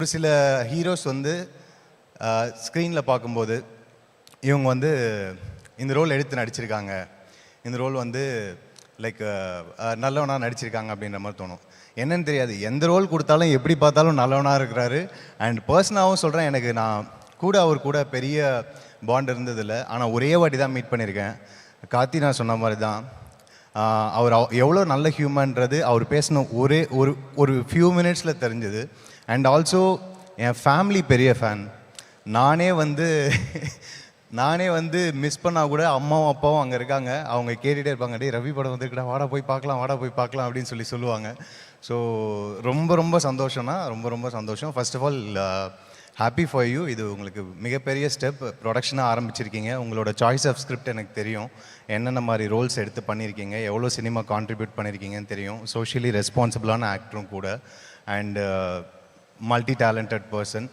ஒரு சில ஹீரோஸ் வந்து ஸ்க்ரீனில் பார்க்கும்போது இவங்க வந்து இந்த ரோல் எடுத்து நடிச்சிருக்காங்க, இந்த ரோல் வந்து லைக் நல்லவனாக நடிச்சிருக்காங்க அப்படின்ற மாதிரி தோணும். என்னன்னு தெரியாது, எந்த ரோல் கொடுத்தாலும் எப்படி பார்த்தாலும் நல்லவனாக இருக்கிறாரு. அண்ட் பர்சனலாகவும் சொல்கிறேன், எனக்கு நான் அவர் கூட பெரிய பாண்ட் இருந்ததில்லை. ஆனால் ஒரே வாட்டி தான் மீட் பண்ணியிருக்கேன். கார்த்தி நான் சொன்ன மாதிரி தான், அவர் எவ்வளோ நல்ல ஹியூமன்றது அவர் பேசின ஒரே ஒரு ஃபியூ மினிட்ஸில் தெரிஞ்சுது. அண்ட் ஆல்சோ என் ஃபேமிலி பெரிய ஃபேன். நானே வந்து மிஸ் பண்ணால் கூட அம்மாவும் அப்பாவும் அங்கே இருக்காங்க, அவங்க கேட்டுகிட்டே இருப்பாங்க, டே ரவி படம் வந்துருக்கடா, வாடா போய் பார்க்கலாம் அப்படின்னு சொல்லுவாங்க. ஸோ ரொம்ப சந்தோஷம்னா ரொம்ப சந்தோஷம். First of all happy for you. இது உங்களுக்கு மிகப்பெரிய ஸ்டெப். ப்ரொடக்ஷனாக ஆரம்பிச்சிருக்கீங்க. உங்களோட சாய்ஸ் ஆஃப் ஸ்கிரிப்ட் எனக்கு தெரியும், என்னென்ன மாதிரி ரோல்ஸ் எடுத்து பண்ணியிருக்கீங்க, எவ்வளோ சினிமா கான்ட்ரிபியூட் பண்ணியிருக்கீங்கன்னு தெரியும். சோஷியலி ரெஸ்பான்சிபிளான ஆக்டரும் கூட, அண்ட் மல்டி டேலண்டட் பர்சன்.